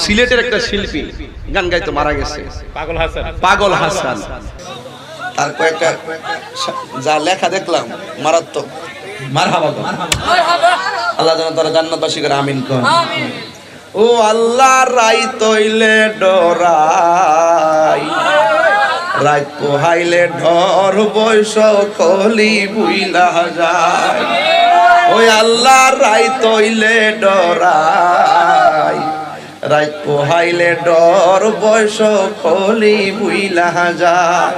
সিলেটের একটা শিল্পী গান গাইতে মারা গেছে, পাগল হাসান। তার কয়েকটা যা লেখা দেখলাম মারাত্মক। মারহাবা, আল্লাহ যেন তারা জান্নাতবাসী করে আমিন কর। ও আল্লাহ রাই তৈলে ডরাই, রাত পোহাইলে ঢর বৈশ কলি বুইলা যায়। ওই আল্লাহ রাই তৈলে ডরাই, রাত পোহাইলে ডর বৈশ কলি বুইলা যায়।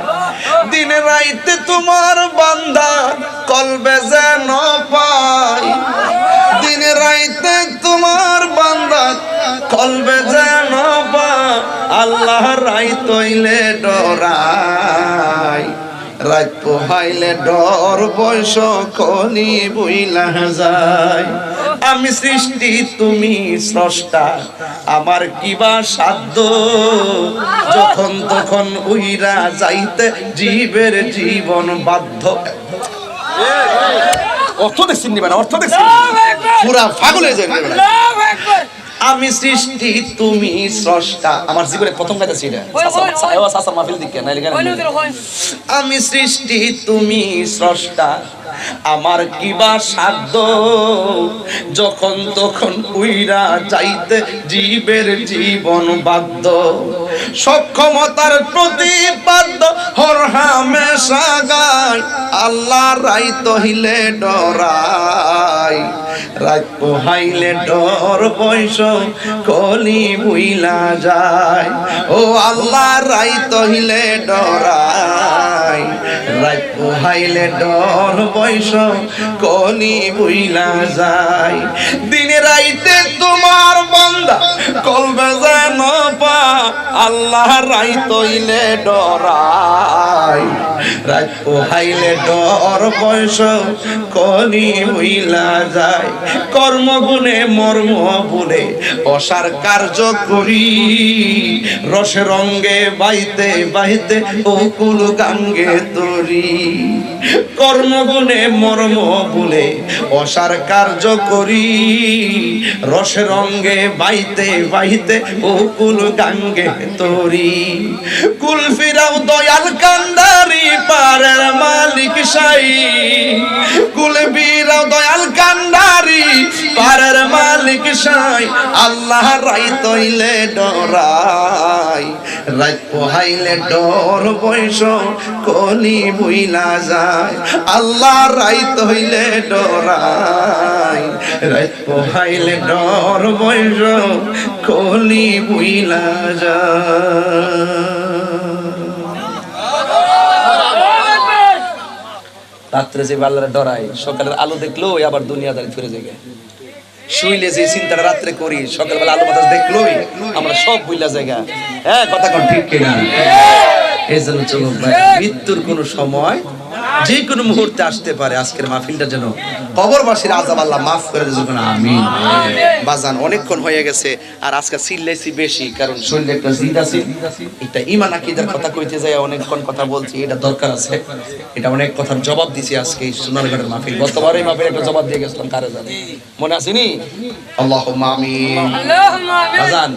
দিন রাইতে তোমার বান্দা কলবে যেন পাই, দিন রাইতে তোমার বান্দা কলবে যেন পাই। আল্লাহ রাই তৈলে ডরাই, রাত পোহাইলে ডর বৈশ কলি বুইলা যায়। আমি সৃষ্টি তুমি স্রষ্টা, আমার কিবা সাধ্য, যখন তখন উইরা যাইতে জীবের জীবন বাধ্য। অর্থ দেখছেন নিবেন, অর্থ দেখছেন পুরা পাগল হয়ে যাবে। আমি সৃষ্টি তুমি স্রষ্টা, আমার জীবনে প্রথম কথা ছিল আমি সৃষ্টি তুমি স্রষ্টা, আমার কিবা সাধ্য, যখন তখন উইরা যাইতে জীবের জীবন বাধ্য। সক্ষমতার প্রতিপাদ্য হর হামেশা গায়, আল্লাহ রাই তহিলে ডরাই, রাত পোহাইলে ডর বৈশ কলি বুইলা যায়। ও আল্লাহ রাই তহিলে ডরাই, রাত পোহাইলে ডর বৈশ কলি বুইলা যায়। দিনে রাইতে তোমার বান্দা কলবে যেন পা, আল্লাহ রাই তইলে ডরাই, রাত পোহাইলে ডর বৈশ কলি বুইলা যায়। কর্মগুণে মর্ম বলে অসার কার্য করি, রসে রঙ্গে বাইতে বাইতে অকুল গাঙ্গে তরি। কর্মগুণে মর্ম বলে অসার কার্য করি, রসে রঙ্গে বাইতে বাইতে অকুল গাঙ্গে তরি। কুল ফিরাও দয়াল কান্দারি পারের মালিক সাই, কুল ফিরাও দয়াল কান্দারি পারের মালিক সাই। আল্লাহ রাই তইলে ডরাই, রাত পোহাইলে ডর বৈশ কলি বুইলা যায়। আল্লাহ রাই তইলে ডরাই, রাত পোহাইলে ডর বৈশ কলি বুইলা যায়। রাত্রে যে আল্লাহর ডরাই, সকালের আলো দেখলো আবার দুনিয়াদারি ফিরে যায়। শুইলে যে চিন্তাটা রাত্রে করি, সকালবেলা আলো বাতাস দেখলোই আমরা সব ভুলা জায়গা। হ্যাঁ, কথা কোন ঠিক কিনা? এই জন্য চলুন ভাই, মৃত্যুর কোন সময় যে কোনো মুহূর্তে আসতে পারে। আজকের মাহফিলটা যেন কবরবাসীর আযাব আল্লাহ মাফ করে দেন, আমিন। বাজান অনেকক্ষণ হয়ে গেছে, আর আজকে চিল্লাইছি বেশি, কারণ শরীরে একটা জিদ আছে। এটা ঈমান আকীদার কথা কইতে যায় অনেকক্ষণ কথা বলছি, এটা দরকার আছে। এটা অনেক কথার জবাব দিছি আজকে সোনারগড়ের মাহফিল। গতবারে মাহফিল একটা জবাব দিয়ে গেছিলাম, কারে জানে মনে আছে নি? আল্লাহুম্মা আমিন। বাজান